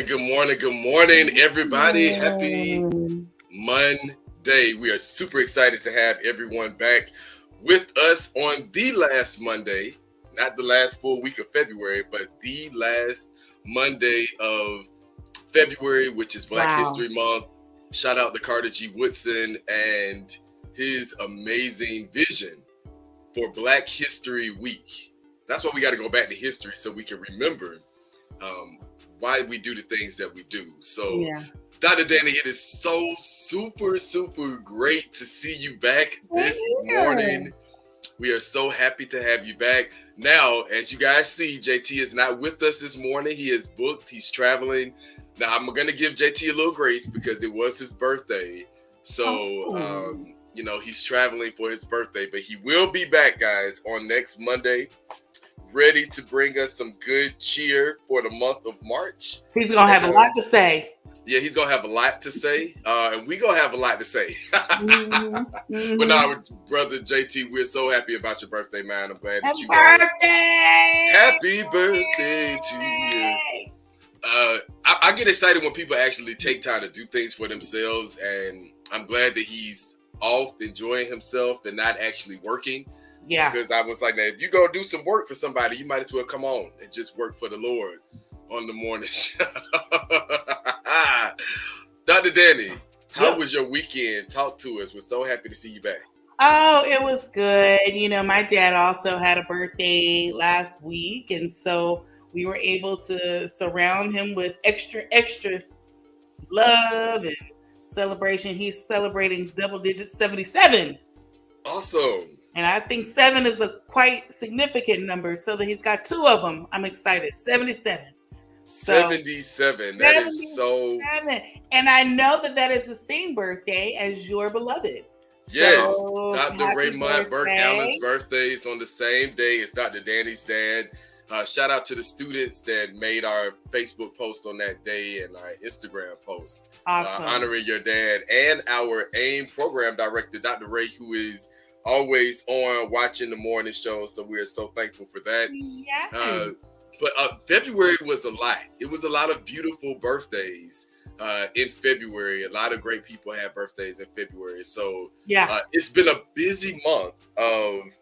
good morning, everybody. Happy Monday. We are super excited to have everyone back with us on the last Monday, not the last full week of February, but the last Monday of February, which is Black History Month. Shout out to Carter G. Woodson and his amazing vision for Black History Week. That's why we got to go back to history so we can remember why we do the things that we do. So, Dr. Danny, it is so super great to see you back this morning. We are so happy to have you back. Now, as you guys see, JT is not with us this morning. He is booked. He's traveling. Now, I'm going to give JT a little grace because it was his birthday. So, he's traveling for his birthday. But he will be back, guys, on next Monday, ready to bring us some good cheer for the month of March. He's going to have a lot to say. Yeah, he's going to have a lot to say. And we're going to have a lot to say. But now, brother JT, we're so happy about your birthday, man. I'm glad that you got it. Happy birthday to you. I get excited when people actually take time to do things for themselves. And I'm glad that he's off enjoying himself and not actually working. Yeah. Because I was like, now, if you go do some work for somebody, you might as well come on and just work for the Lord on the morning show. Dr. Danny, how was your weekend? Talk to us. We're so happy to see you back. Oh, it was good. My dad also had a birthday last week. And so we were able to surround him with extra love and celebration. He's celebrating double digits, 77. Awesome. And I think 7 is a quite significant number, so that he's got 2 of them. I'm excited. 77. 77. That is so. And I know that is the same birthday as your beloved. Yes. So, Dr. Raymond Burke Allen's birthday is on the same day as Dr. Danny's dad. Shout out to the students that made our Facebook post on that day and our Instagram post. Awesome. Honoring your dad and our AIM program director, Dr. Ray, who is always on watching the morning show. So we are so thankful for that. Yeah. But February was a lot. It was a lot of beautiful birthdays in February. A lot of great people had birthdays in February. So it's been a busy month of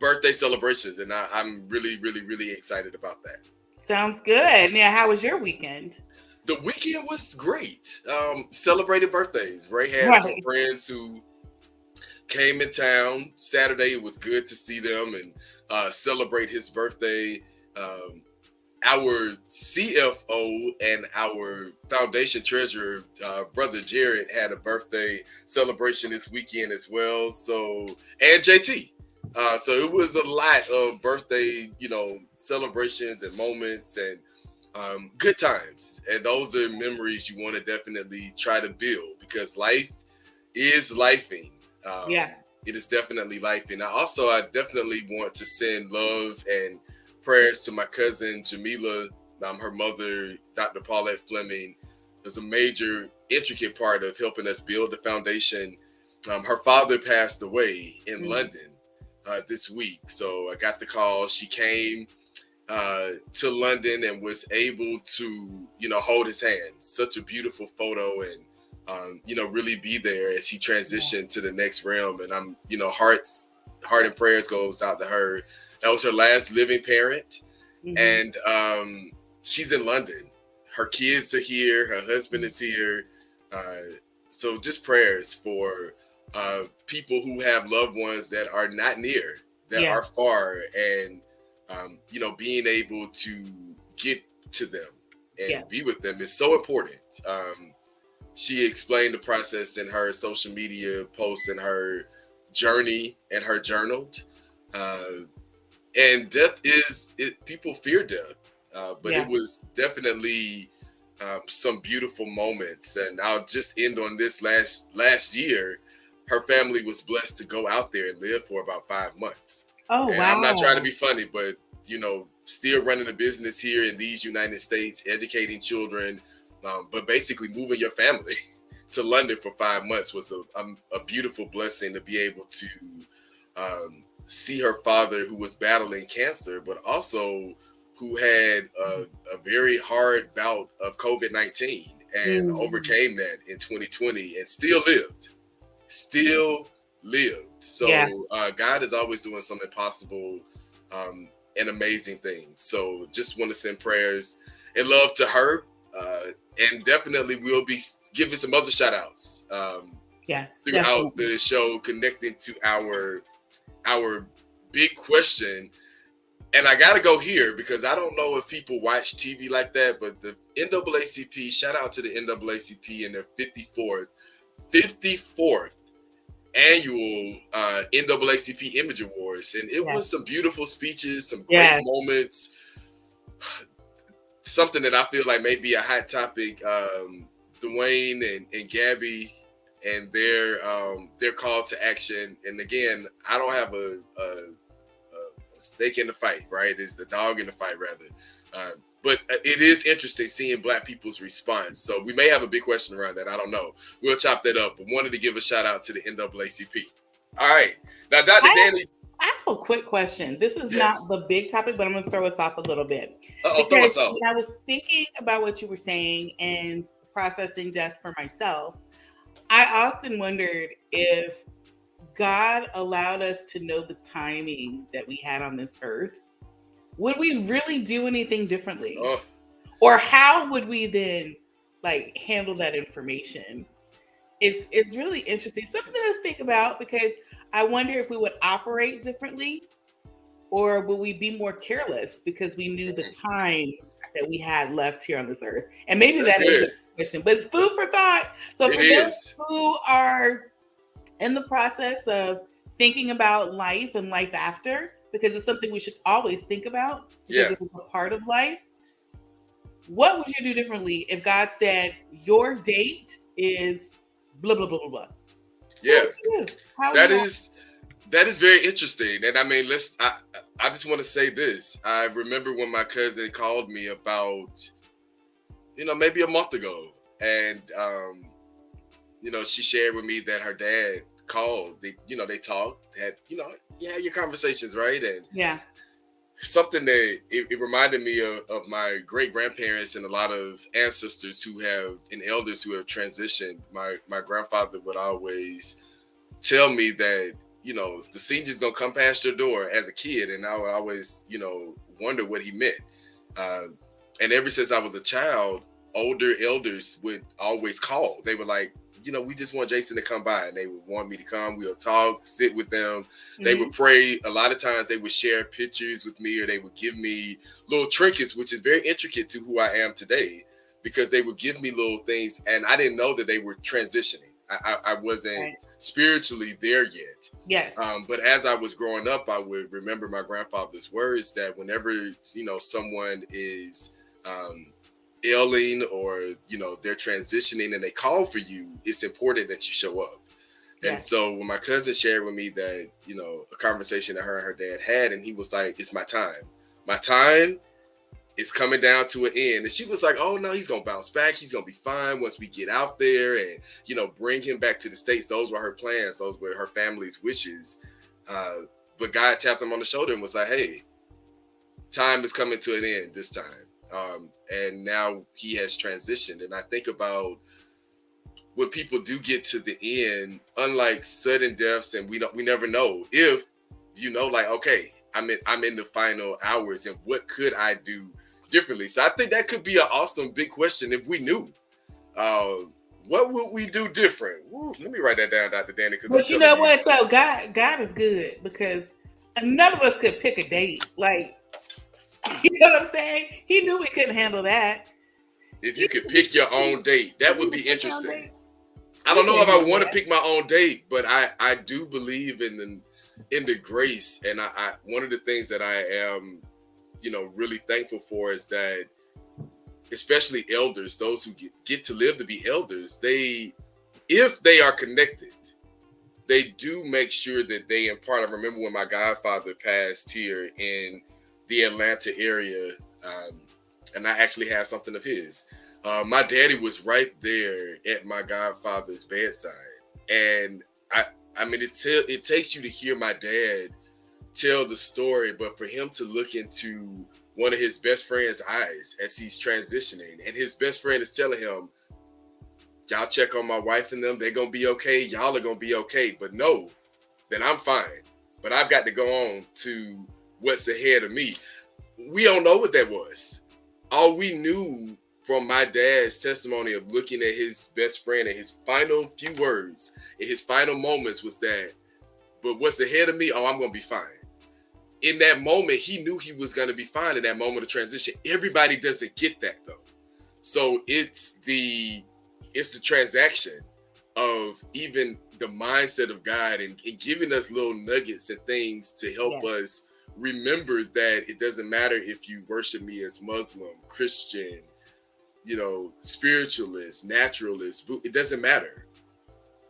birthday celebrations. And I'm really excited about that. Sounds good. Now, how was your weekend? The weekend was great. Celebrated birthdays. Ray had some friends who came in town. Saturday, it was good to see them and celebrate his birthday. Our CFO and our foundation treasurer, brother Jared, had a birthday celebration this weekend as well. So, and JT. So it was a lot of birthday, celebrations and moments and good times. And those are memories you want to definitely try to build because life is lifing. It is definitely lifing. I definitely want to send love and prayers to my cousin Jamila. Her mother, Dr. Paulette Fleming, was a major, intricate part of helping us build the foundation. Her father passed away in London this week. So I got the call. She came to London and was able to, hold his hand. Such a beautiful photo and, really be there as he transitioned to the next realm. And I'm, heart and prayers goes out to her. That was her last living parent. And she's in London. Her kids are here. Her husband is here. So just prayers for people who have loved ones that are not near, that are far, and, being able to get to them and be with them is so important. She explained the process in her social media posts and her journey and her journaled. And death people fear death, but it was definitely some beautiful moments. And I'll just end on this last year. Her family was blessed to go out there and live for about 5 months. Oh, and wow. I'm not trying to be funny, but, still running a business here in these United States, educating children, but basically moving your family to London for 5 months was a beautiful blessing to be able to see her father, who was battling cancer, but also who had a very hard bout of COVID-19 and overcame that in 2020 and still lived. So God is always doing something possible and amazing things. So just want to send prayers and love to her. And definitely we'll be giving some other shout outs throughout the show, connecting to our big question. And I got to go here because I don't know if people watch TV like that, but the NAACP, shout out to the NAACP and their 54th annual NAACP Image Awards. And it was some beautiful speeches, some great moments. Something that I feel like may be a hot topic. Dwayne and Gabby and their call to action. And again, I don't have a stake in the fight, right? It's the dog in the fight, rather. But it is interesting seeing Black people's response. So we may have a big question around that. I don't know. We'll chop that up. But wanted to give a shout out to the NAACP. All right. Now, Dr. Danny. I have a quick question. This is not the big topic, but I'm going to throw us off a little bit. Throw us off. When I was thinking about what you were saying and processing death for myself, I often wondered if God allowed us to know the timing that we had on this earth, would we really do anything differently? Or how would we then handle that information? It's really interesting. Something to think about, because I wonder if we would operate differently, or would we be more careless because we knew the time that we had left here on this earth? And maybe that is a question, but it's food for thought. So for those who are in the process of thinking about life and life after, because it's something we should always think about because it is a part of life. What would you do differently if God said your date is blah, blah, blah, blah, blah? Yeah, that is very interesting. And I mean, I just want to say this. I remember when my cousin called me about, maybe a month ago. And, she shared with me that her dad called. They talked, had your conversations, right? And something that it reminded me of my great grandparents and a lot of ancestors and elders who have transitioned. My grandfather would always tell me that the senior's gonna come past your door as a kid, and I would always wonder what he meant. And ever since I was a child, older elders would always call. They were like, we just want Jason to come by, and they would want me to come. We'll talk, sit with them. Mm-hmm. They would pray. A lot of times they would share pictures with me, or they would give me little trinkets, which is very intricate to who I am today, because they would give me little things, and I didn't know that they were transitioning. I wasn't spiritually there yet. Yes. But as I was growing up, I would remember my grandfather's words that whenever, someone is ailing or they're transitioning and they call for you, it's important that you show up. And so when my cousin shared with me that a conversation that her and her dad had, and he was like, it's my time is coming down to an end, and she was like, oh no, he's gonna bounce back, he's gonna be fine once we get out there and bring him back to the States. Those were her plans, those were her family's wishes, but God tapped him on the shoulder and was like, hey, time is coming to an end this time. And now he has transitioned. And I think about when people do get to the end, unlike sudden deaths, and we never know if okay, I'm in the final hours, and what could I do differently? So I think that could be an awesome big question. If we knew, what would we do different? Woo, let me write that down, Dr. Danny. But you know what though, God is good, because none of us could pick a date. You know what I'm saying? He knew we couldn't handle that. If you could pick your own date, that would be interesting. I don't know if I want to pick my own date, but I do believe in the grace. And I one of the things that I am, really thankful for is that, especially elders, those who get to live to be elders, if they are connected, they do make sure that they impart. I remember when my godfather passed here in the Atlanta area, and I actually have something of his. My daddy was right there at my godfather's bedside, and I mean, it takes you to hear my dad tell the story, but for him to look into one of his best friend's eyes as he's transitioning. And his best friend is telling him, y'all check on my wife and them. They're going to be okay. Y'all are going to be okay. But know that I'm fine. But I've got to go on to what's ahead of me. We don't know what that was. All we knew from my dad's testimony of looking at his best friend and his final few words in his final moments was that, but what's ahead of me? Oh, I'm going to be fine. In that moment, he knew he was going to be fine in that moment of transition. Everybody doesn't get that though. So it's the transaction of even the mindset of God and giving us little nuggets and things to help us remember that it doesn't matter if you worship me as Muslim, Christian, spiritualist, naturalist, it doesn't matter.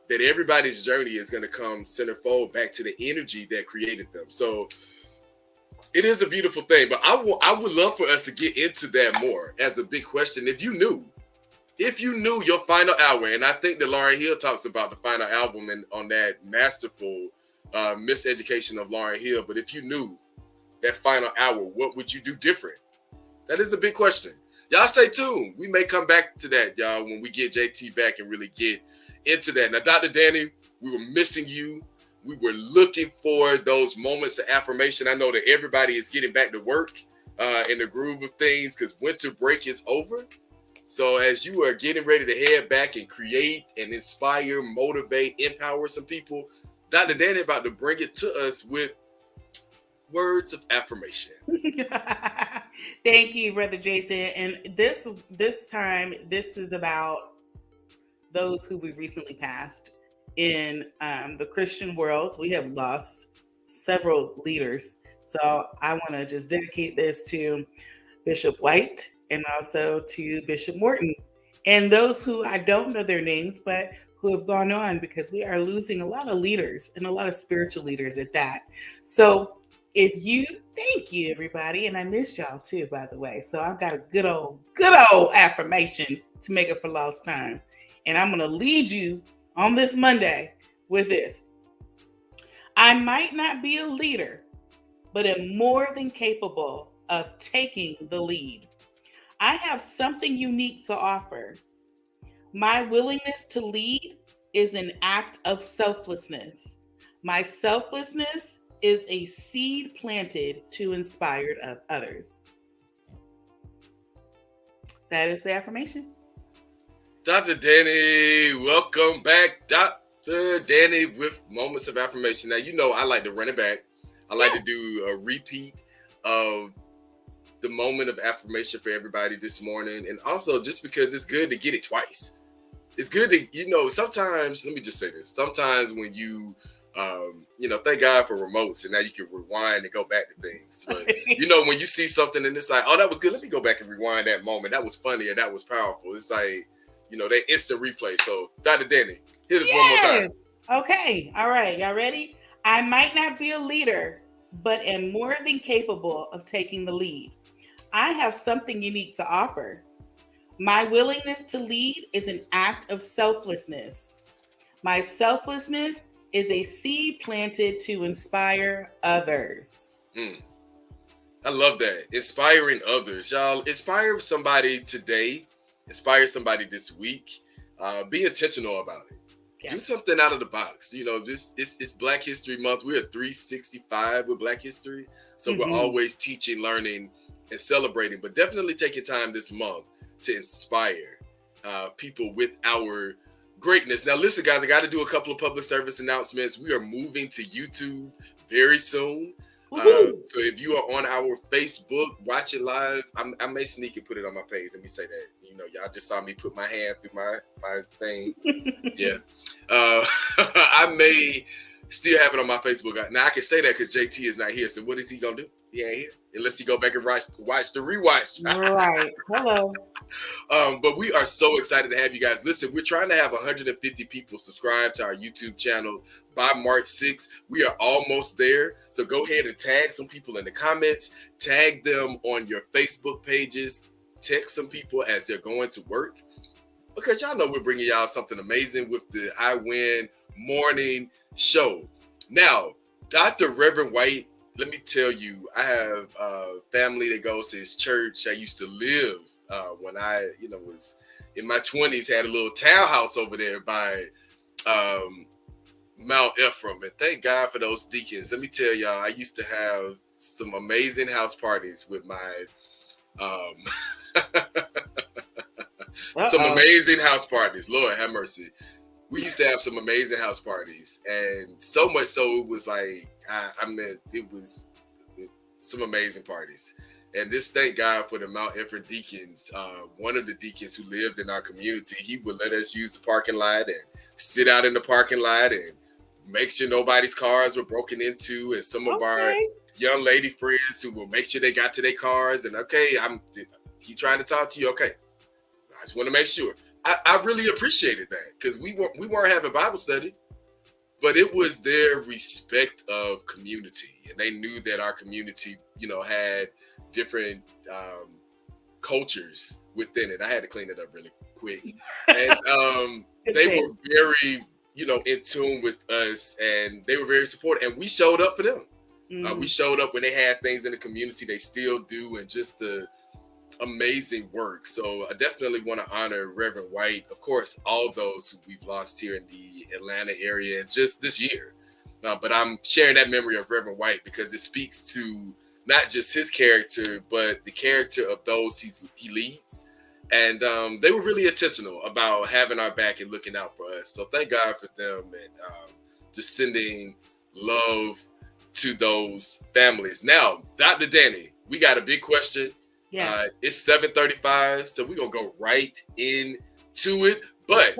That everybody's journey is going to come centerfold back to the energy that created them. So it is a beautiful thing, but I would love for us to get into that more as a big question. If you knew your final hour, and I think that Lauryn Hill talks about the final album and on that masterful miseducation of Lauryn Hill, but if you knew that final hour, what would you do different? That is a big question. Y'all stay tuned. We may come back to that, y'all, when we get JT back and really get into that. Now, Dr. Danny, we were missing you. We were looking for those moments of affirmation. I know that everybody is getting back to work in the groove of things because winter break is over. So as you are getting ready to head back and create and inspire, motivate, empower some people, Dr. Danny about to bring it to us with words of affirmation. Thank you, Brother Jason. And this time, this is about those who we recently passed. In the Christian world, we have lost several leaders. So I want to just dedicate this to Bishop White and also to Bishop Morton and those who I don't know their names, but who have gone on, because we are losing a lot of leaders and a lot of spiritual leaders at that. So thank you, everybody. And I missed y'all too, by the way. So I've got a good old affirmation to make up for lost time. And I'm going to lead you on this Monday with this. I might not be a leader, but am more than capable of taking the lead. I have something unique to offer. My willingness to lead is an act of selflessness. My selflessness is a seed planted to inspire others. That is the affirmation. Dr. Danny, welcome back. Dr. Danny with Moments of Affirmation. Now, I like to run it back. I like to do a repeat of the moment of affirmation for everybody this morning. And also just because it's good to get it twice. It's good to, sometimes, let me just say this. Sometimes when you, thank God for remotes and now you can rewind and go back to things. But, when you see something and it's like, oh, that was good. Let me go back and rewind that moment. That was funny or that was powerful. It's like, that instant replay. So, Dr. Danny, hit us one more time. Okay. All right. Y'all ready? I might not be a leader, but am more than capable of taking the lead. I have something unique to offer. My willingness to lead is an act of selflessness. My selflessness is a seed planted to inspire others. I love that. Inspiring others. Y'all, inspire somebody today. Inspire somebody this week. Be intentional about it. Yeah. Do something out of the box. It's Black History Month. We're at 365 with Black History. So we're always teaching, learning, and celebrating. But definitely taking time this month to inspire people with our greatness. Now, listen, guys, I got to do a couple of public service announcements. We are moving to YouTube very soon. So if you are on our Facebook, watch it live. I may sneak and put it on my page. Let me say that. Y'all just saw me put my hand through my thing. Yeah. I may still have it on my Facebook. Now I can say that because JT is not here. So what is he gonna do? He ain't here unless he go back and watch the rewatch. Right. Hello. But we are so excited to have you guys. Listen, we're trying to have 150 people subscribe to our YouTube channel by March 6th. We are almost there. So go ahead and tag some people in the comments. Tag them on your Facebook pages. Text some people as they're going to work. Because y'all know we're bringing y'all something amazing with the I Win morning show. Now, Dr. Reverend White let me tell you, I have family that goes to his church. I used to live when I, was in my 20s, had a little townhouse over there by Mount Ephraim. And thank God for those deacons. Let me tell y'all, I used to have some amazing house parties with my some amazing house parties. Lord have mercy. We used to have some amazing house parties, and so much so it was like it was some amazing parties. And just thank God for the Mount Ephraim deacons. One of the deacons who lived in our community, he would let us use the parking lot and sit out in the parking lot and make sure nobody's cars were broken into, and some of our young lady friends who will make sure they got to their cars. And he trying to talk to you. Okay, I just want to make sure. I really appreciated that, because we weren't having Bible study, but it was their respect of community, and they knew that our community, had different cultures within it. I had to clean it up really quick, and they were very, in tune with us, and they were very supportive, and we showed up for them. We showed up when they had things in the community. They still do, and just the amazing work. So I definitely want to honor Reverend White, of course, all those who we've lost here in the Atlanta area and just this year. But I'm sharing that memory of Reverend White because it speaks to not just his character, but the character of those he leads. And they were really intentional about having our back and looking out for us. So thank God for them, and just sending love to those families. Now, Dr. Danny, we got a big question. Yeah. It's 7:35, so we're going to go right into it. But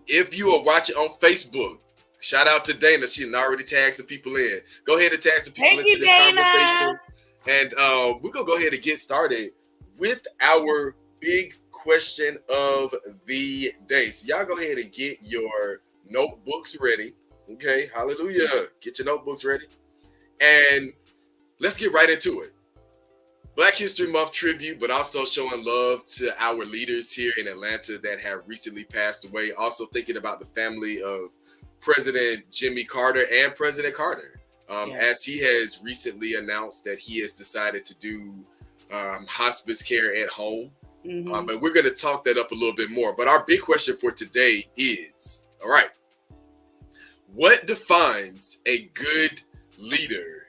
if you are watching on Facebook, shout out to Dana. She already tagged some people in. Go ahead and tag some people into this conversation. And we're going to go ahead and get started with our big question of the day. So y'all go ahead and get your notebooks ready. Okay, hallelujah. Get your notebooks ready. And let's get right into it. Black History Month tribute, but also showing love to our leaders here in Atlanta that have recently passed away. Also thinking about the family of President Jimmy Carter and President Carter, as he has recently announced that he has decided to do hospice care at home. And we're going to talk that up a little bit more. But our big question for today is, all right, what defines a good leader?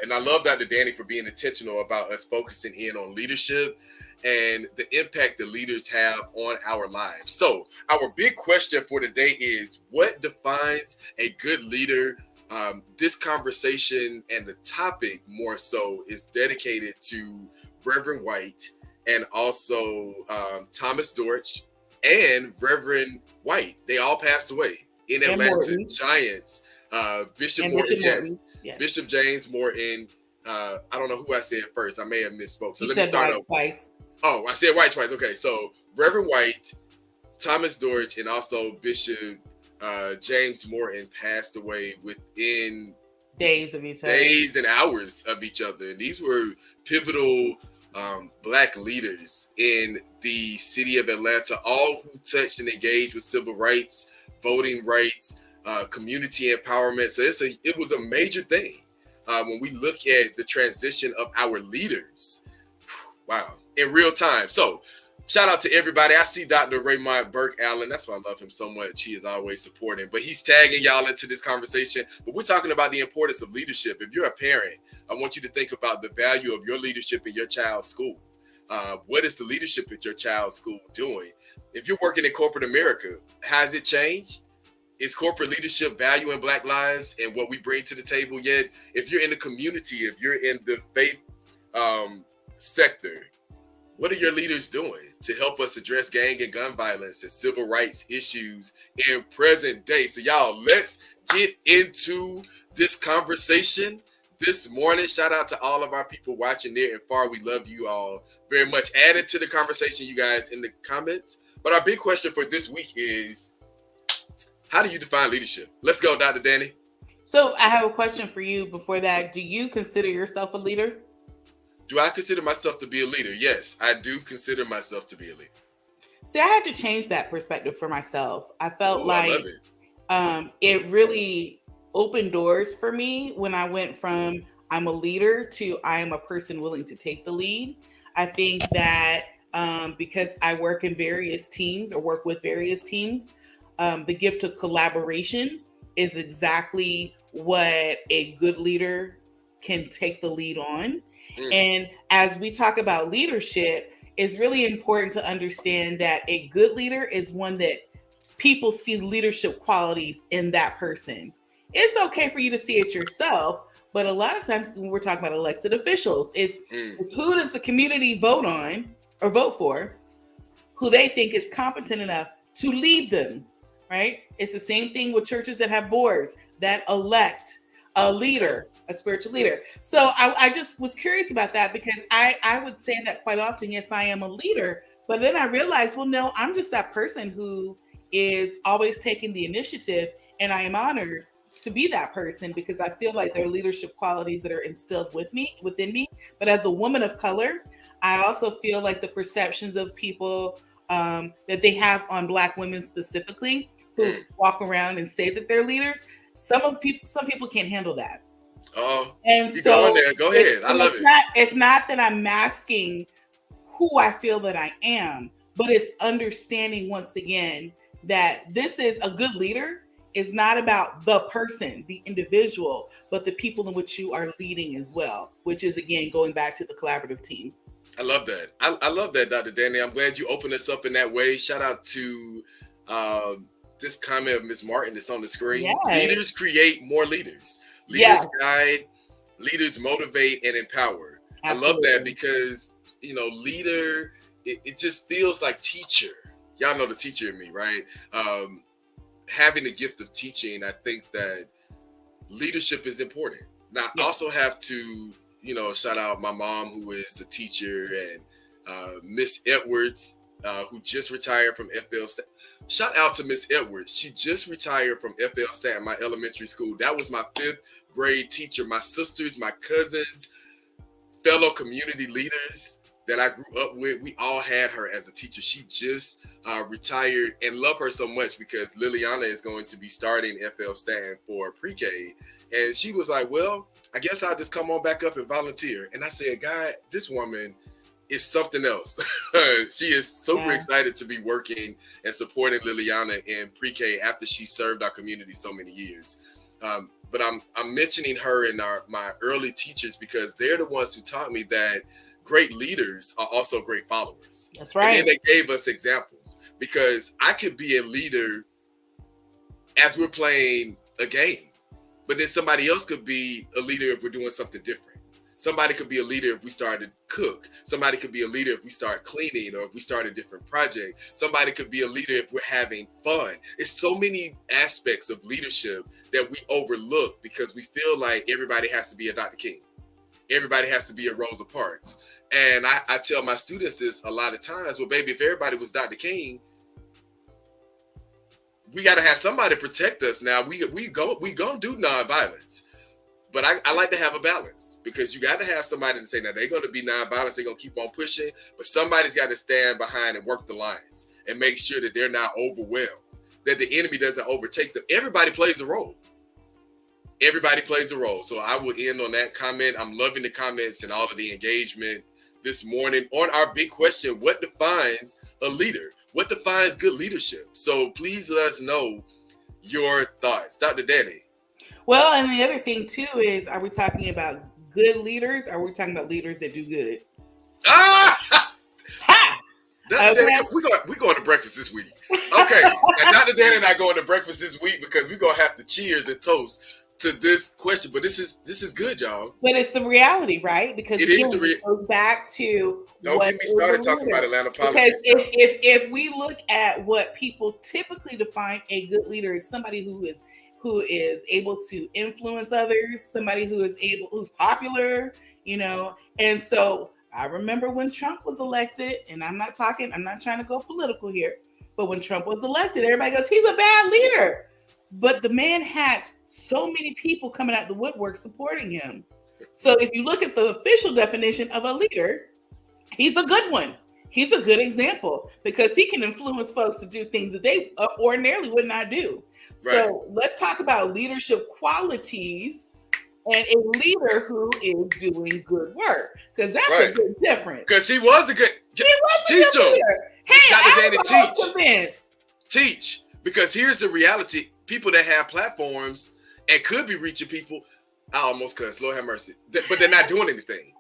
And I love Dr. Danny for being intentional about us focusing in on leadership and the impact the leaders have on our lives. So our big question for today is, what defines a good leader? This conversation and the topic more so is dedicated to Reverend White and also Thomas Dortch and Reverend White. They all passed away in Atlanta. Giants. Bishop Morton, yes. Bishop James Morton. I don't know who I said first. I may have misspoke. So let me start over. Twice. Oh, I said White twice. Okay, so Reverend White, Thomas Dortch, and also Bishop James Morton passed away within days of each other. Days and hours of each other. And these were pivotal Black leaders in the city of Atlanta, all who touched and engaged with civil rights, voting rights, community empowerment. So it was a major thing when we look at the transition of our leaders. Wow, in real time. So shout out to everybody. I see Dr. Raymond Burke Allen. That's why I love him so much. He is always supporting, but he's tagging y'all into this conversation. But we're talking about the importance of leadership. If you're a parent, I want you to think about the value of your leadership in your child's school. What is the leadership at your child's school doing? If you're working in corporate America, has it changed? Is corporate leadership valuing Black lives and what we bring to the table yet? If you're in the community, if you're in the faith sector, what are your leaders doing to help us address gang and gun violence and civil rights issues in present day? So y'all, let's get into this conversation this morning. Shout out to all of our people watching near and far. We love you all very much. Add into the conversation, you guys, in the comments. But our big question for this week is, how do you define leadership? Let's go, Dr. Danny. So I have a question for you before that. Do you consider yourself a leader? Do I consider myself to be a leader? Yes, I do consider myself to be a leader. See, I had to change that perspective for myself. I felt it really opened doors for me when I went from I'm a leader to I am a person willing to take the lead. I think that because I work in various teams or work with various teams, the gift of collaboration is exactly what a good leader can take the lead on. And as we talk about leadership, it's really important to understand that a good leader is one that people see leadership qualities in that person. It's okay for you to see it yourself, but a lot of times when we're talking about elected officials, it's who does the community vote on or vote for, who they think is competent enough to lead them, right? It's the same thing with churches that have boards that elect a leader, a spiritual leader. So I just was curious about that because I would say that quite often, yes, I am a leader, but then I realized, well, no, I'm just that person who is always taking the initiative, and I am honored to be that person because I feel like there are leadership qualities that are instilled within me. But as a woman of color, I also feel like the perceptions of people that they have on Black women specifically who walk around and say that they're leaders, some people can't handle that. Oh, and you so go on there. Go ahead. I love it. It's not that I'm masking who I feel that I am, but it's understanding once again that this is a good leader is not about the person, the individual, but the people in which you are leading as well, which is again going back to the collaborative team. I love that. I love that, Dr. Danny. I'm glad you opened us up in that way. Shout out to this comment of Ms. Martin that's on the screen. Yes. Leaders create more leaders. Leaders guide, leaders motivate and empower. Absolutely. I love that because, leader, it just feels like teacher. Y'all know the teacher in me, right? Having the gift of teaching, I think that leadership is important. Now, I also have to, shout out my mom, who is a teacher, and Miss Edwards, who just retired from FL Stanton. Shout out to Miss Edwards. She just retired from FL Stanton, my elementary school. That was my 5th grade teacher. My sisters, my cousins, fellow community leaders that I grew up with, we all had her as a teacher. She just retired, and love her so much because Liliana is going to be starting FL Stanton for pre-K. And she was like, well, I guess I'll just come on back up and volunteer. And I said, God, this woman is something else. She is super excited to be working and supporting Liliana in pre-K after she served our community so many years. But I'm mentioning her and my early teachers because they're the ones who taught me that great leaders are also great followers. That's right. And then they gave us examples because I could be a leader as we're playing a game, but then somebody else could be a leader if we're doing something different. Somebody could be a leader if we start to cook. Somebody could be a leader if we start cleaning or if we start a different project. Somebody could be a leader if we're having fun. It's so many aspects of leadership that we overlook because we feel like everybody has to be a Dr. King. Everybody has to be a Rosa Parks. And I tell my students this a lot of times, well, baby, if everybody was Dr. King, we got to have somebody protect us. Now, we gonna do nonviolence. But I like to have a balance because you got to have somebody to say, now they're going to be nonviolent, they're going to keep on pushing, but somebody's got to stand behind and work the lines and make sure that they're not overwhelmed, that the enemy doesn't overtake them. Everybody plays a role. Everybody plays a role. So I will end on that comment. I'm loving the comments and all of the engagement this morning on our big question, what defines a leader? What defines good leadership? So please let us know your thoughts. Dr. Danny. Well, and the other thing too is, are we talking about good leaders? Or are we talking about leaders that do good? Ha! Dr. Okay. Danny, we're going to breakfast this week. Okay, and Dr. Danny and I going to breakfast this week because we're gonna have to cheers and toast to this question. But this is good, y'all. But it's the reality, right? Because it again, it goes back to don't get me started talking about Atlanta politics. Because if we look at what people typically define a good leader, it's somebody who is able to influence others, somebody who's popular, And so I remember when Trump was elected, and I'm not trying to go political here, but when Trump was elected, everybody goes, he's a bad leader. But the man had so many people coming out the woodwork supporting him. So if you look at the official definition of a leader, he's a good one. He's a good example because he can influence folks to do things that they ordinarily would not do. Right. So let's talk about leadership qualities and a leader who is doing good work. Because that's a big difference. Because he was a good leader. Hey, Dr. Danny, convinced. Teach. Because here's the reality. People that have platforms and could be reaching people, I almost cuss, Lord have mercy, but they're not doing anything.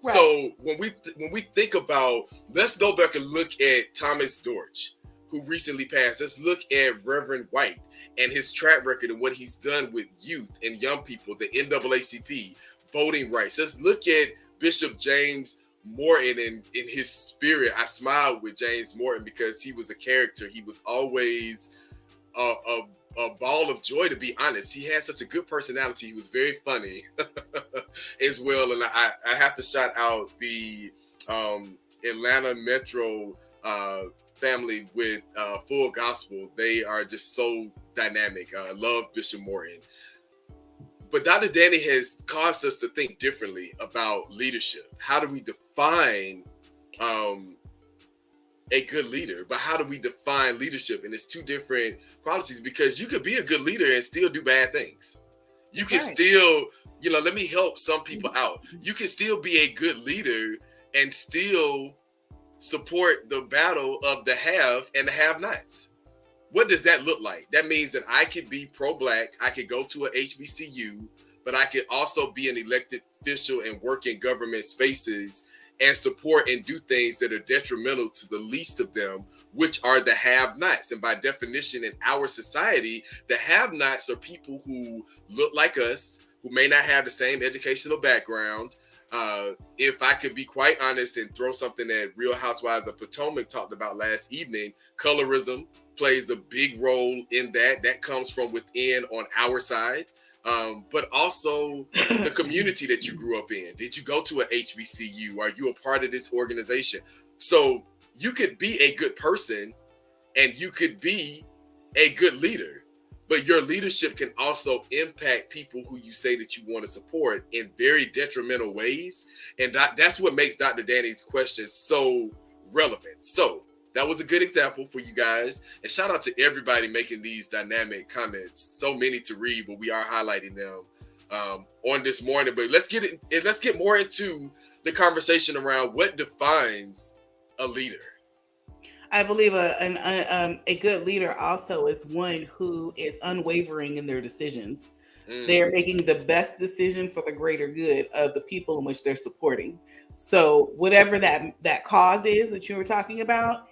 Right. So when we think about, let's go back and look at Thomas Dortch, who recently passed. Let's look at Reverend White and his track record and what he's done with youth and young people, the NAACP, voting rights. Let's look at Bishop James Morton and in his spirit. I smiled with James Morton because he was a character. He was always a ball of joy, to be honest. He had such a good personality. He was very funny as well. And I have to shout out the Atlanta Metro family with Full Gospel. They are just so dynamic. I love Bishop Morton. But Dr. Danny has caused us to think differently about leadership. How do we define a good leader? But how do we define leadership? And it's two different qualities, because you could be a good leader and still do bad things. You can still, let me help some people out. You can still be a good leader and still support the battle of the have and the have-nots. What does that look like? That means that I could be pro-Black, I could go to a HBCU, but I could also be an elected official and work in government spaces and support and do things that are detrimental to the least of them, which are the have-nots. And by definition, in our society, the have-nots are people who look like us, who may not have the same educational background. If I could be quite honest and throw something that Real Housewives of Potomac talked about last evening, colorism plays a big role in that. That comes from within on our side. But also the community that you grew up in. Did you go to a HBCU? Are you a part of this organization? So you could be a good person and you could be a good leader, but your leadership can also impact people who you say that you want to support in very detrimental ways. And that's what makes Dr. Danny's question so relevant. So that was a good example for you guys. And shout out to everybody making these dynamic comments. So many to read, but we are highlighting them on this morning. But let's get more into the conversation around what defines a leader. I believe a good leader also is one who is unwavering in their decisions. They are making the best decision for the greater good of the people in which they're supporting. So whatever that cause is that you were talking about,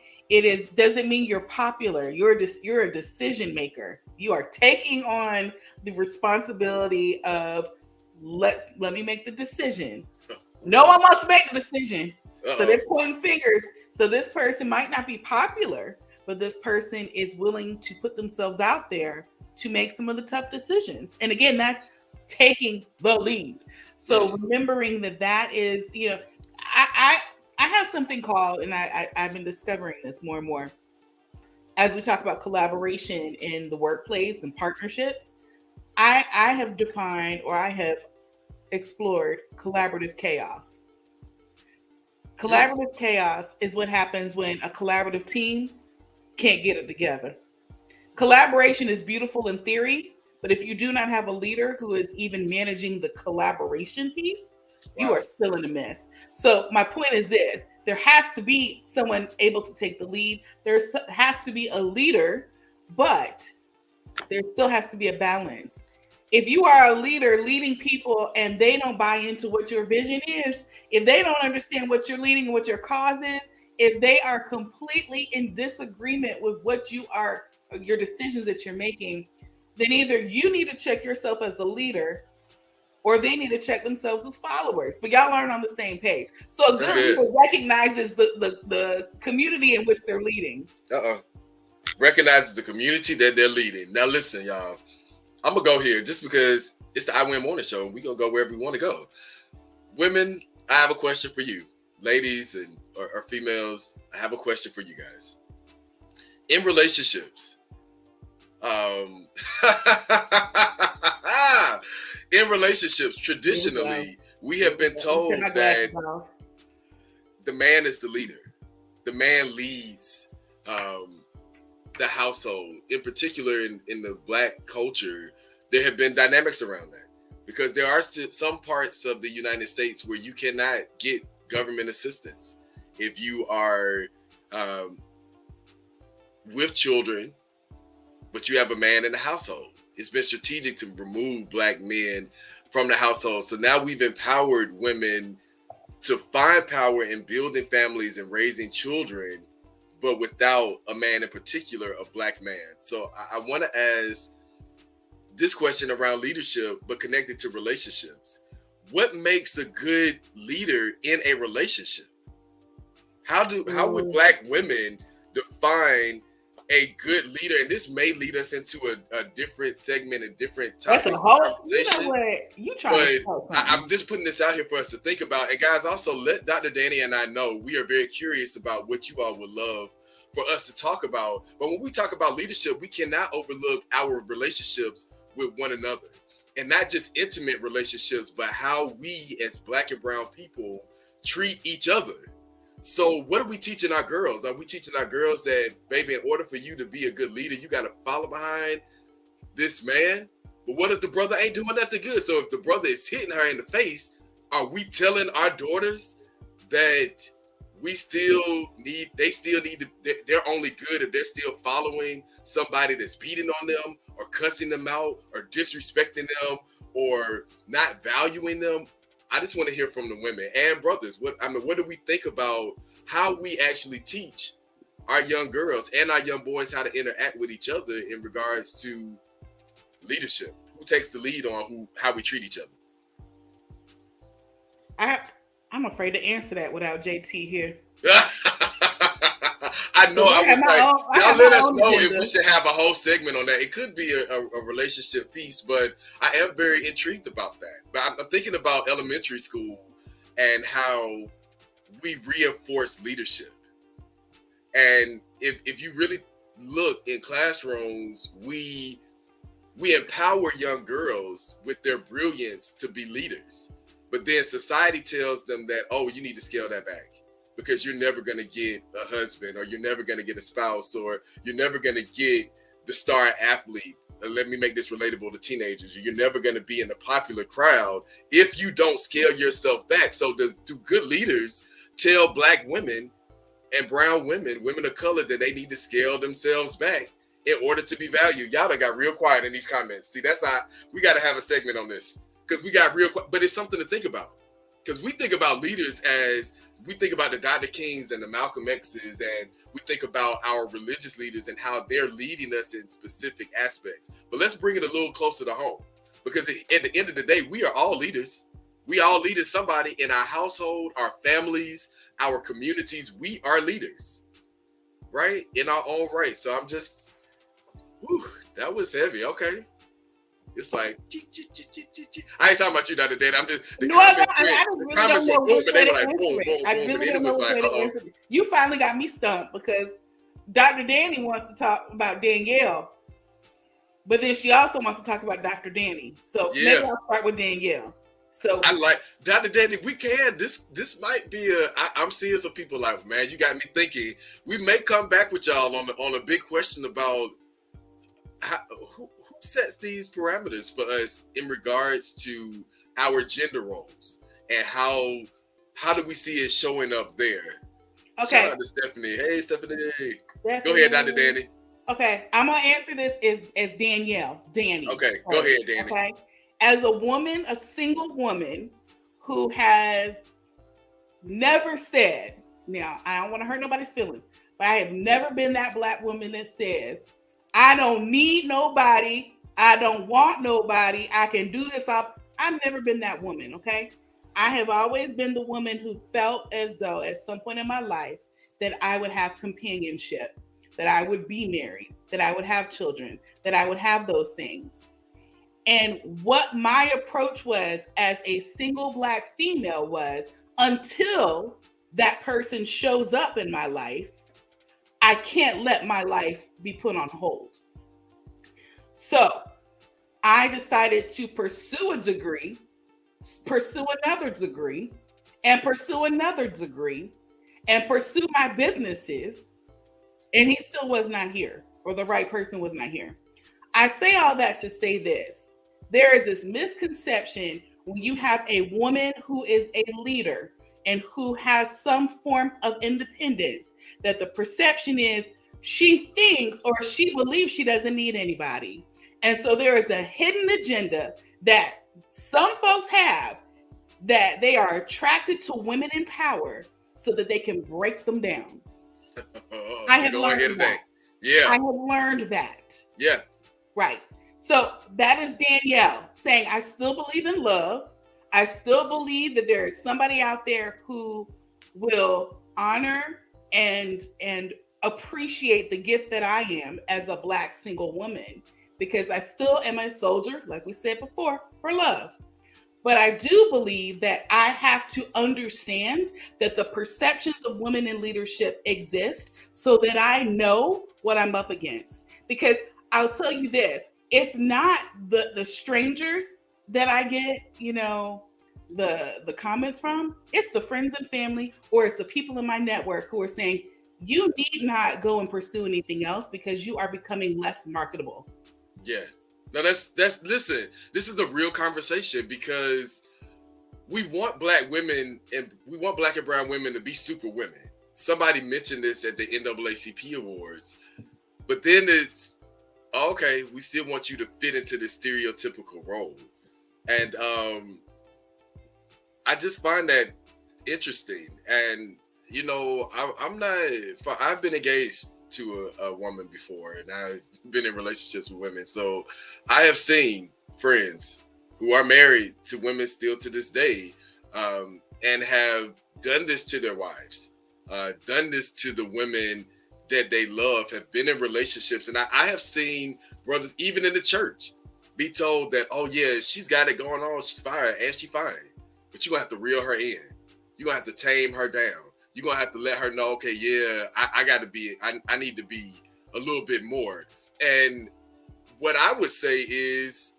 doesn't mean you're popular. You're a decision maker. You are taking on the responsibility of let me make the decision. No one wants to make the decision. Uh-oh. So they're pointing fingers. So this person might not be popular, but this person is willing to put themselves out there to make some of the tough decisions. And again, that's taking the lead. So remembering that is, I have something called, and I've been discovering this more and more as we talk about collaboration in the workplace and partnerships. I have defined, or I have explored, collaborative chaos. Collaborative chaos is what happens when a collaborative team can't get it together. Collaboration is beautiful in theory, but if you do not have a leader who is even managing the collaboration piece, you are still in a mess. So my point is this: there has to be someone able to take the lead. There has to be a leader, but there still has to be a balance. If you are a leader leading people and they don't buy into what your vision is, if they don't understand what you're leading and what your cause is, if they are completely in disagreement with what your decisions that you're making, then either you need to check yourself as a leader, or they need to check themselves as followers. But y'all aren't on the same page. So a good leader recognizes the community in which they're leading. Recognizes the community that they're leading. Now listen, y'all. I'm going to go here just because it's the I Win Morning Show, and we're going to go wherever we want to go. Women, I have a question for you. Ladies or females, I have a question for you guys. In relationships, traditionally, we have been told that the man is the leader. The man leads the household. In particular, in the Black culture, there have been dynamics around that. because there are some parts of the United States where you cannot get government assistance if you are with children, but you have a man in the household. It's been strategic to remove Black men from the household. So now we've empowered women to find power in building families and raising children, but without a man in particular, a Black man. So I want to ask this question around leadership, but connected to relationships. What makes a good leader in a relationship? How would Black women define a good leader? And this may lead us into a different segment, a different topic. That's a whole, you know what you trying to I'm just putting this out here for us to think about. And guys, also let Dr. Danny and I know we are very curious about what you all would love for us to talk about. But when we talk about leadership, we cannot overlook our relationships with one another, and not just intimate relationships, but how we as Black and brown people treat each other. So what are we teaching our girls? Are we teaching our girls that, baby, in order for you to be a good leader, you got to follow behind this man? But what if the brother ain't doing nothing good? So if the brother is hitting her in the face, are we telling our daughters that they still need to, they're only good if they're still following somebody that's beating on them or cussing them out or disrespecting them or not valuing them? I just want to hear from the women and brothers. What do we think about how we actually teach our young girls and our young boys how to interact with each other in regards to leadership? Who takes the lead on how we treat each other? I'm afraid to answer that without JT here. I know. I was like, y'all let us know if we should have a whole segment on that. It could be a relationship piece, but I am very intrigued about that. But I'm thinking about elementary school and how we reinforce leadership. And if you really look in classrooms, we empower young girls with their brilliance to be leaders. But then society tells them that, oh, you need to scale that back, because you're never going to get a husband, or you're never going to get a spouse, or you're never going to get the star athlete. Let me make this relatable to teenagers. You're never going to be in the popular crowd if you don't scale yourself back. So do good leaders tell Black women and brown women, women of color, that they need to scale themselves back in order to be valued? Y'all done got real quiet in these comments. See, that's how we got to have a segment on this, because we got real quiet, but it's something to think about. Because we think about leaders as we think about the Dr. Kings and the Malcolm X's, and we think about our religious leaders and how they're leading us in specific aspects. But let's bring it a little closer to home, because at the end of the day, we are all leaders. We all leaders, somebody in our household, our families, our communities. We are leaders, right? In our own right. So I'm just, that was heavy. Okay. It's like, I ain't talking about you, Dr. Dana. I'm just, the comments were boom, and they were like, boom, boom, boom. And then it was like, You finally got me stumped, because Dr. Danny wants to talk about Danielle, but then she also wants to talk about Dr. Danny. So maybe I'll start with Danielle. So I like Dr. Danny. We can. This might be I'm seeing some people like, man, you got me thinking. We may come back with y'all on a big question about who sets these parameters for us in regards to our gender roles, and how do we see it showing up there? Okay. Shout out to Stephanie. Hey, Stephanie. Go ahead, Dr. Danny. Okay, I'm gonna answer this as Danielle. Danny. Okay, go ahead, Danny. Okay. As a woman, a single woman who has never said, now I don't want to hurt nobody's feelings, but I have never been that Black woman that says, I don't need nobody, I don't want nobody, I can do this. I've never been that woman, okay? I have always been the woman who felt as though at some point in my life that I would have companionship, that I would be married, that I would have children, that I would have those things. And what my approach was as a single Black female was, until that person shows up in my life, I can't let my life be put on hold. So I decided to pursue a degree, pursue another degree, and pursue another degree, and pursue my businesses. And he still was not here, or the right person was not here. I say all that to say this, There is this misconception when you have a woman who is a leader and who has some form of independence, that the perception is she thinks or she believes she doesn't need anybody. And so there is a hidden agenda that some folks have, that they are attracted to women in power so that they can break them down. I have learned that. Yeah. I have learned that. Yeah. Right. So that is Danielle saying, I still believe in love. I still believe that there is somebody out there who will honor and appreciate the gift that I am as a Black single woman, because I still am a soldier, like we said before, for love. But I do believe that I have to understand that the perceptions of women in leadership exist so that I know what I'm up against. Because I'll tell you this, it's not the strangers that I get, the comments from. It's the friends and family, or it's the people in my network who are saying, you need not go and pursue anything else because you are becoming less marketable. Yeah. Now listen, this is a real conversation, because we want Black women and we want Black and brown women to be super women. Somebody mentioned this at the NAACP Awards, but then it's, okay, we still want you to fit into this stereotypical role. And I just find that interesting. And, I've been engaged to a woman before, and I've been in relationships with women. So I have seen friends who are married to women still to this day, and have done this to their wives, done this to the women that they love, have been in relationships. And I have seen brothers, even in the church, be told that, oh yeah, she's got it going on, she's fine, and she's fine. But you're gonna have to reel her in. You're gonna have to tame her down. You're gonna have to let her know, okay, yeah, I need to be a little bit more. And what I would say is,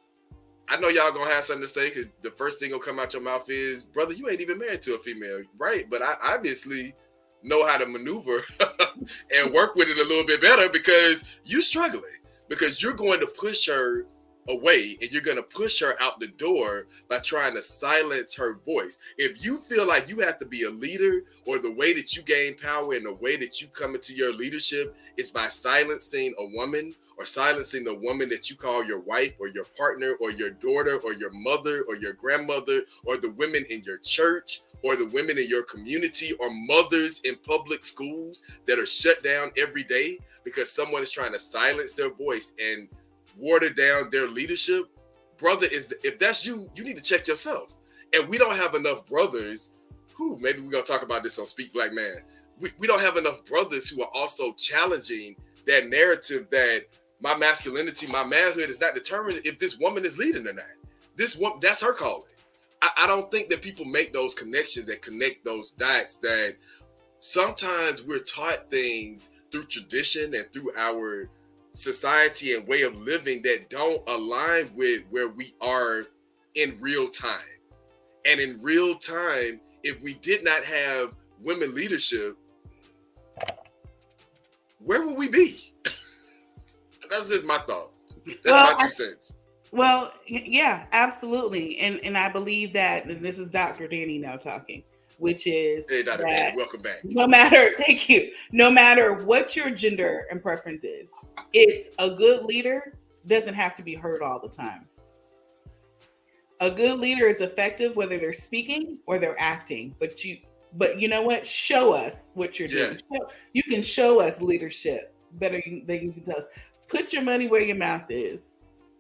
I know y'all gonna have something to say, because the first thing gonna come out your mouth is, brother, you ain't even married to a female, right? But I obviously know how to maneuver and work with it a little bit better, because you're struggling, because you're going to push her away and you're going to push her out the door by trying to silence her voice. If you feel like you have to be a leader, or the way that you gain power and the way that you come into your leadership is by silencing a woman, or silencing the woman that you call your wife or your partner or your daughter or your mother or your grandmother, or the women in your church or the women in your community, or mothers in public schools that are shut down every day because someone is trying to silence their voice and water down their leadership, brother, if that's you, you need to check yourself. And we don't have enough brothers who, maybe we're going to talk about this on Speak Black Man. We don't have enough brothers who are also challenging that narrative that my masculinity, my manhood is not determined if this woman is leading or not. This one, that's her calling. I don't think that people make those connections and connect those dots, that sometimes we're taught things through tradition and through our society and way of living that don't align with where we are in real time. And in real time, if we did not have women leadership, where would we be? That's just my thought. That's my 2 cents. Well, yeah, absolutely. And I believe that, and this is Dr. Danny now talking, which is, hey, Dr. Danny, welcome back. Thank you. No matter what your gender and preference is, it's a good leader doesn't have to be heard all the time. A good leader is effective whether they're speaking or they're acting. But you know what? Show us what you're doing. You can show us leadership better than you can tell us. Put your money where your mouth is.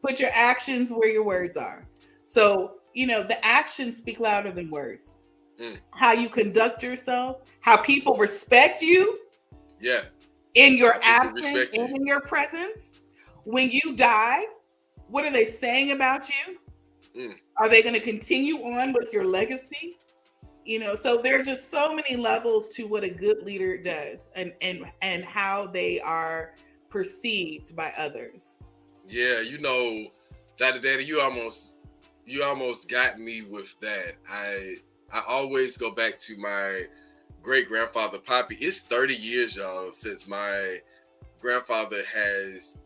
Put your actions where your words are. So, the actions speak louder than words. How you conduct yourself, how people respect you. Yeah. In your absence and in your presence. When you die, what are they saying about you? Are they going to continue on with your legacy? So there are just so many levels to what a good leader does, and how they are perceived by others. Yeah, Dr. Danny, you almost got me with that. I always go back to my great grandfather Poppy. It's 30 years, y'all, since my grandfather has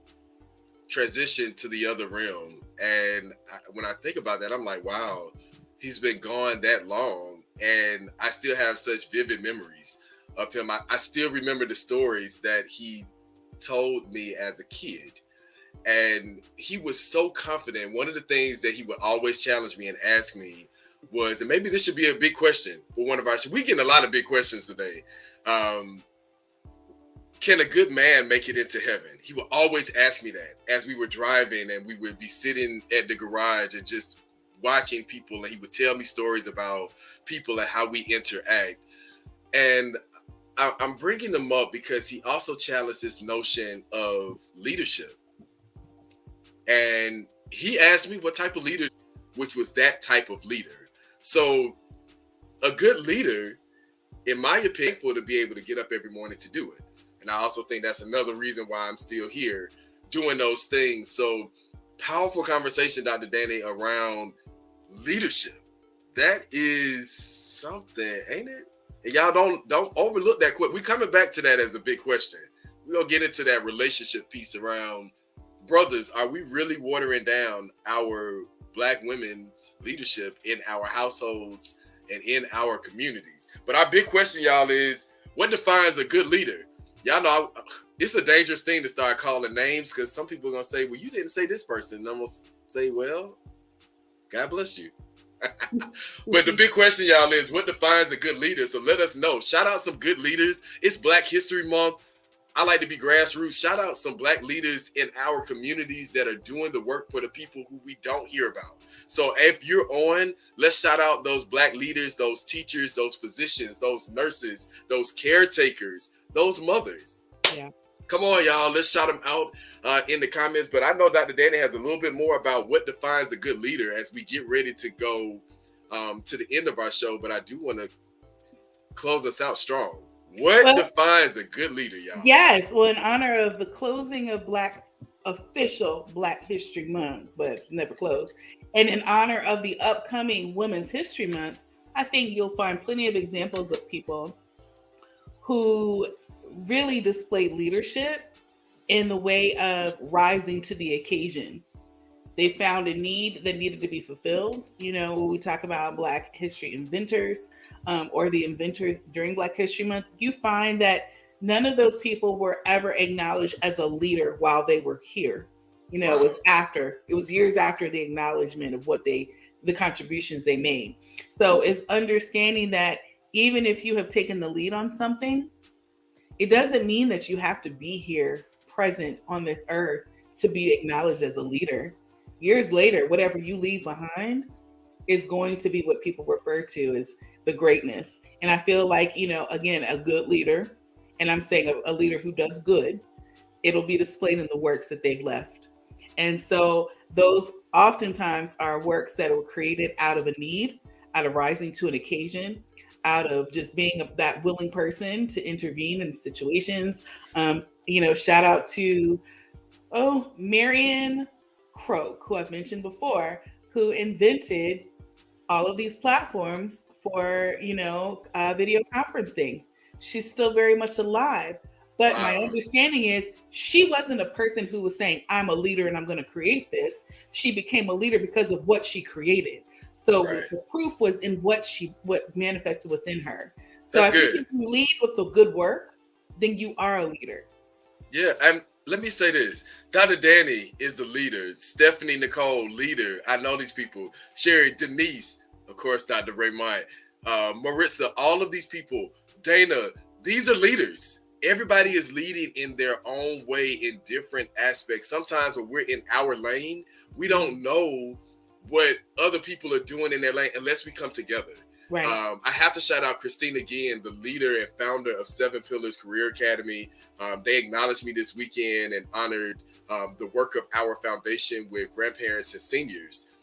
transitioned to the other realm. And when I think about that, I'm like, wow, he's been gone that long, and I still have such vivid memories of him. I still remember the stories that he told me as a kid. And he was so confident. One of the things that he would always challenge me and ask me was, and maybe this should be a big question for one of our, we getting a lot of big questions today. Can a good man make it into heaven? He would always ask me that as we were driving, and we would be sitting at the garage and just watching people, and he would tell me stories about people and how we interact. And I'm bringing them up because he also challenged this notion of leadership. And he asked me what type of leader, which was that type of leader. So a good leader, in my opinion, for to be able to get up every morning to do it. And I also think that's another reason why I'm still here doing those things. So powerful conversation, Dr. Danny, around leadership. That is something, ain't it? And y'all don't overlook that. We're coming back to that as a big question. We're going to get into that relationship piece around, brothers, are we really watering down our Black women's leadership in our households and in our communities? But our big question, y'all, is what defines a good leader? Y'all know it's a dangerous thing to start calling names, because some people are going to say, well, you didn't say this person. And I'm going to say, well, God bless you. But the big question, y'all, is what defines a good leader? So let us know. Shout out some good leaders. It's Black History Month. I like to be grassroots. Shout out some Black leaders in our communities that are doing the work for the people who we don't hear about. So if you're on, let's shout out those Black leaders, those teachers, those physicians, those nurses, those caretakers, those mothers. Yeah. Come on, y'all. Let's shout them out in the comments. But I know Dr. Danny has a little bit more about what defines a good leader as we get ready to go to the end of our show. But I do want to close us out strong. What defines a good leader, y'all? Yes. Well, in honor of the closing of official Black History Month, but never closed, and in honor of the upcoming Women's History Month, I think you'll find plenty of examples of people who really displayed leadership in the way of rising to the occasion. They found a need that needed to be fulfilled. You know, when we talk about Black history inventors, or the inventors during Black History Month, you find that none of those people were ever acknowledged as a leader while they were here. You know, it was years after the acknowledgement of the contributions they made. So it's understanding that even if you have taken the lead on something, it doesn't mean that you have to be here present on this earth to be acknowledged as a leader. Years later, whatever you leave behind is going to be what people refer to as the greatness. And I feel like, you know, again, a good leader, and I'm saying a leader who does good, it'll be displayed in the works that they've left. And so those oftentimes are works that were created out of a need, out of rising to an occasion, out of just being that willing person to intervene in situations. You know, shout out to, Marion Croak, who I've mentioned before, who invented all of these platforms for, you know, video conferencing. She's still very much alive. But my understanding is she wasn't a person who was saying, I'm a leader and I'm going to create this. She became a leader because of what she created. So the proof was in what manifested within her. So I think if you lead with the good work, then you are a leader. Yeah, and let me say this. Dr. Danny is a leader. Stephanie Nicole, leader. I know these people. Sherry, Denise, of course, Dr. Raymond, Maritza, all of these people. Dana, these are leaders. Everybody is leading in their own way in different aspects. Sometimes when we're in our lane, we don't know what other people are doing in their lane unless we come together. Right. I have to shout out Christina Guillen, the leader and founder of Seven Pillars Career Academy. They acknowledged me this weekend and honored the work of our foundation with grandparents and seniors.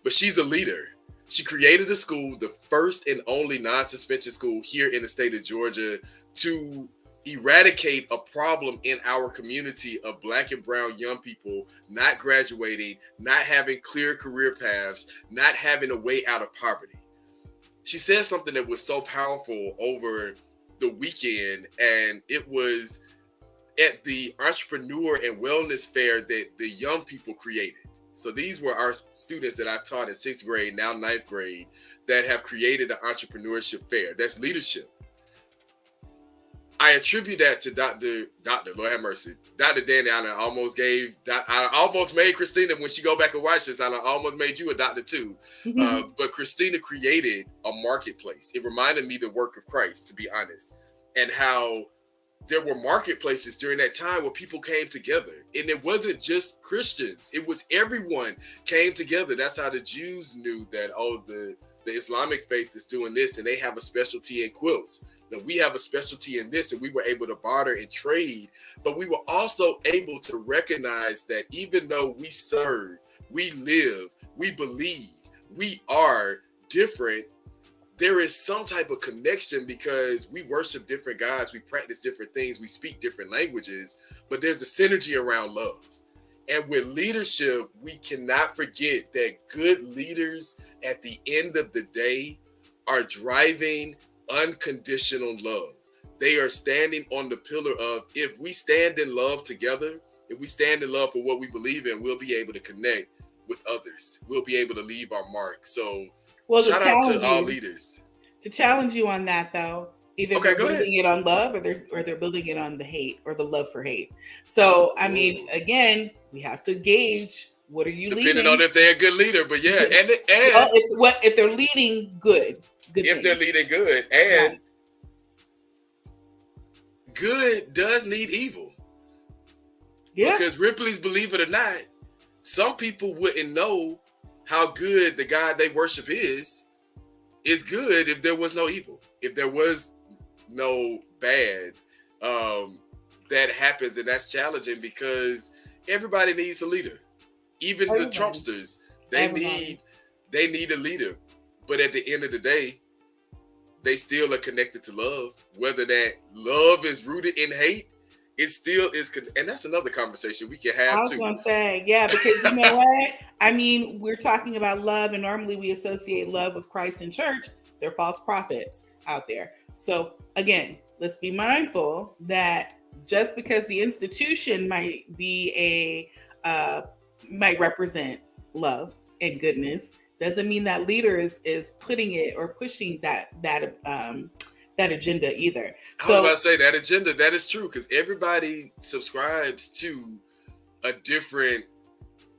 But she's a leader. She created a school, the first and only non-suspension school here in the state of Georgia, to eradicate a problem in our community of Black and brown young people not graduating, not having clear career paths, not having a way out of poverty. She said something that was so powerful over the weekend, and it was at the entrepreneur and wellness fair that the young people created. So these were our students that I taught in 6th grade, now 9th grade, that have created an entrepreneurship fair. That's leadership. I attribute that to Dr. Lord have mercy, Dr. Danny. I almost made Christina, when she go back and watch this, I almost made you a doctor too. But Christina created a marketplace. It reminded me the work of Christ, to be honest, and how there were marketplaces during that time where people came together. And it wasn't just Christians. It was everyone came together. That's how the Jews knew that, the Islamic faith is doing this, and they have a specialty in quilts. That we have a specialty in this, and we were able to barter and trade. But we were also able to recognize that even though we serve, we live, we believe, we are different, there is some type of connection because we worship different gods, we practice different things, we speak different languages, but there's a synergy around love. And with leadership, we cannot forget that good leaders at the end of the day are driving unconditional love. They are standing on the pillar of, if we stand in love together, if we stand in love for what we believe in, we'll be able to connect with others. We'll be able to leave our mark. So shout out to all leaders. To challenge you on that, though, either they're building it on love, or they're building it on the hate, or the love for hate. So, I mean, again, we have to gauge, what are you leading? Depending on if they're a good leader, but yeah, and if they're leading good if they're leading good, and good does need evil. Yeah. Because Ripley's, believe it or not, some people wouldn't know how good the God they worship is good if there was no evil, if there was no bad that happens. And that's challenging because everybody needs a leader. Even the Trumpsters, they need a leader. But at the end of the day, they still are connected to love. Whether that love is rooted in hate, it still is. And that's another conversation we can have too. I was going to say, yeah, because you know what? I mean, we're talking about love, and normally we associate love with Christ and church. There are false prophets out there. So again, let's be mindful that just because the institution might represent love and goodness, doesn't mean that leader is putting it or pushing that agenda either. I was about to say that agenda, that is true, because everybody subscribes to a different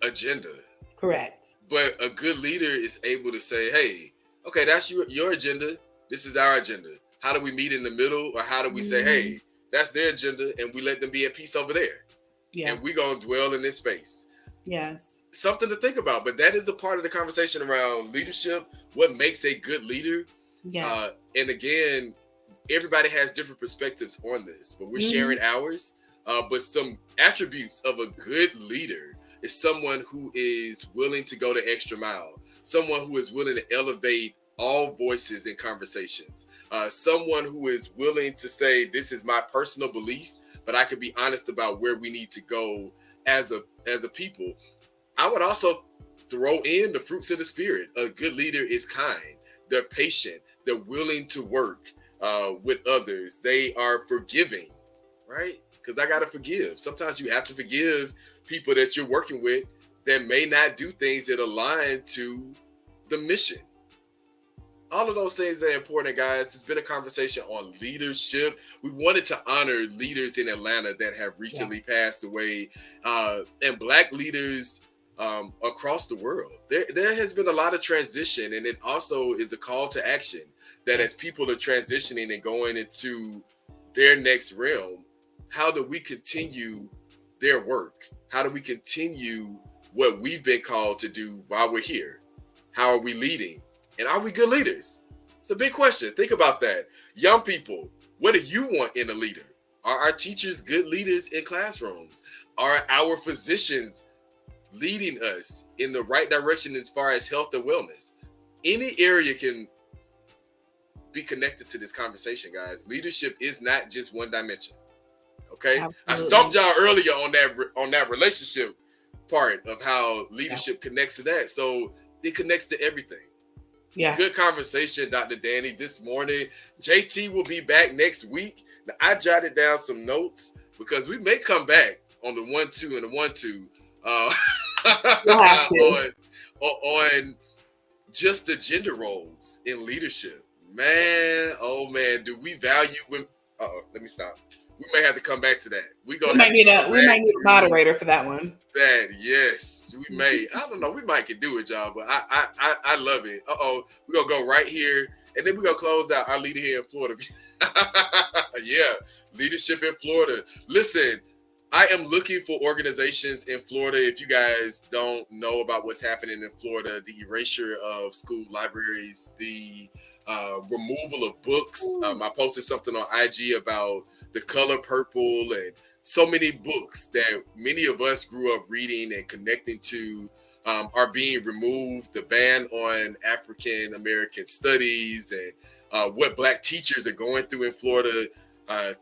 agenda. Correct. But a good leader is able to say, hey, okay, that's your agenda. This is our agenda. How do we meet in the middle? Or how do we say, hey, that's their agenda, and we let them be at peace over there. Yeah. And we're going to dwell in this space. Yes. Something to think about, but that is a part of the conversation around leadership. What makes a good leader? Yes. And again, everybody has different perspectives on this, but we're sharing ours. But some attributes of a good leader is someone who is willing to go the extra mile, someone who is willing to elevate all voices in conversations, someone who is willing to say, this is my personal belief, but I can be honest about where we need to go as a people. I would also throw in the fruits of the spirit. A good leader is kind. They're patient. They're willing to work with others. They are forgiving, right? Because I got to forgive. Sometimes you have to forgive people that you're working with that may not do things that align to the mission. All of those things are important, guys. It's been a conversation on leadership. We wanted to honor leaders in Atlanta that have recently passed away, and Black leaders across the world. There has been a lot of transition, and it also is a call to action that as people are transitioning and going into their next realm, how do we continue their work? How do we continue what we've been called to do while we're here? How are we leading? And are we good leaders? It's a big question. Think about that. Young people, what do you want in a leader? Are our teachers good leaders in classrooms? Are our physicians leading us in the right direction as far as health and wellness? Any area can be connected to this conversation, guys. Leadership is not just one dimension. Okay? Absolutely. I stumped y'all earlier on that relationship part of how leadership connects to that. So it connects to everything. Yeah. Good conversation, Dr. Danny, this morning. JT will be back next week. Now, I jotted down some notes because we may come back on the 1-2 and the 1-2. You'll have to. on just the gender roles in leadership. Man, oh man, do we value women? Let me stop. We may have to come back to that. We might need a moderator for that one. That yes, we may. I don't know. We might can do it, y'all. But I love it. We're gonna go right here, and then we're gonna close out our leader here in Florida. Yeah, leadership in Florida. Listen, I am looking for organizations in Florida. If you guys don't know about what's happening in Florida, the erasure of school libraries, the removal of books. I posted something on IG about The Color Purple and so many books that many of us grew up reading and connecting to are being removed. The ban on African American studies and what Black teachers are going through in Florida.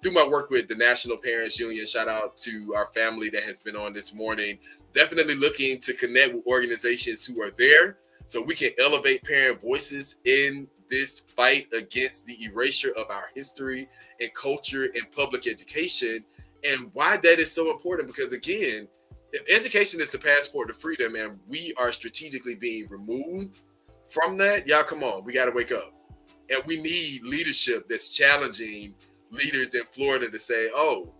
Through my work with the National Parents Union, shout out to our family that has been on this morning. Definitely looking to connect with organizations who are there so we can elevate parent voices in this fight against the erasure of our history and culture and public education, and why that is so important. Because again, if education is the passport to freedom and we are strategically being removed from that, y'all come on, we got to wake up. And we need leadership that's challenging leaders in Florida to say, oh,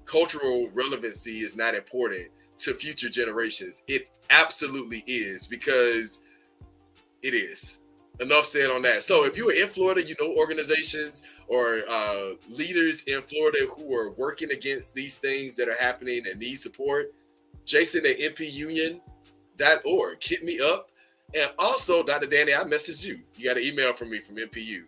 cultural relevancy is not important to future generations. It absolutely is, because it is. Enough said on that. So if you are in Florida, you know organizations or leaders in Florida who are working against these things that are happening and need support, Jason at npunion.org. Hit me up. And also, Dr. Danny, I messaged you. You got an email from me from NPU,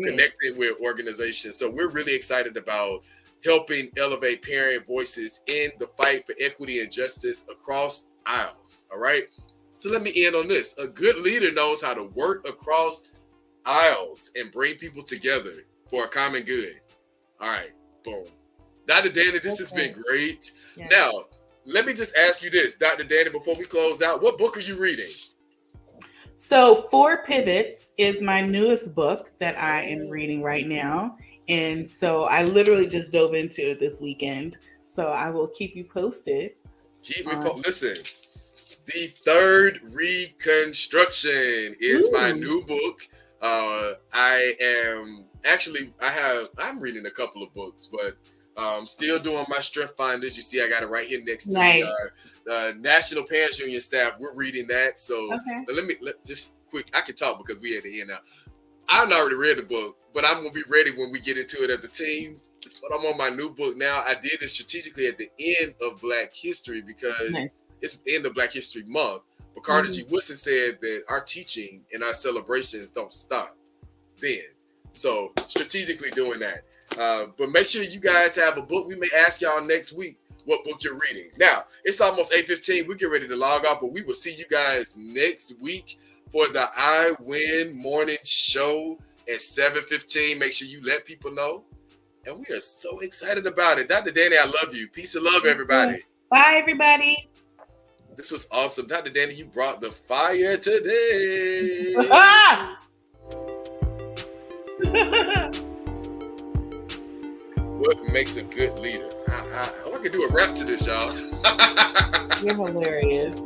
connected with organizations. So we're really excited about helping elevate parent voices in the fight for equity and justice across aisles. All right. So let me end on this. A good leader knows how to work across aisles and bring people together for a common good. All right. Boom. Dr. Danny, this has been great. Yeah. Now, let me just ask you this, Dr. Danny, before we close out, what book are you reading? So 4 Pivots is my newest book that I am reading right now. And so I literally just dove into it this weekend. So I will keep you posted. Keep me posted. Listen, The Third Reconstruction is my new book. I'm reading a couple of books, but still doing my strength finders. You see, I got it right here next to me. National Parents Union staff, we're reading that. So just quick, I can talk because we at the end now. I've already read the book, but I'm going to be ready when we get into it as a team. But I'm on my new book now. I did it strategically at the end of Black History because it's the end of Black History Month. But Carter G. Woodson said that our teaching and our celebrations don't stop then. So strategically doing that. But make sure you guys have a book. We may ask y'all next week what book you're reading. Now, it's almost 8:15. We get ready to log off, but we will see you guys next week for the I Win Morning Show at 7:15. Make sure you let people know. And we are so excited about it. Dr. Danny, I love you. Peace and love, everybody. Bye, everybody. This was awesome. Dr. Danny, you brought the fire today. What makes a good leader? I can do a rap to this, y'all. You're hilarious.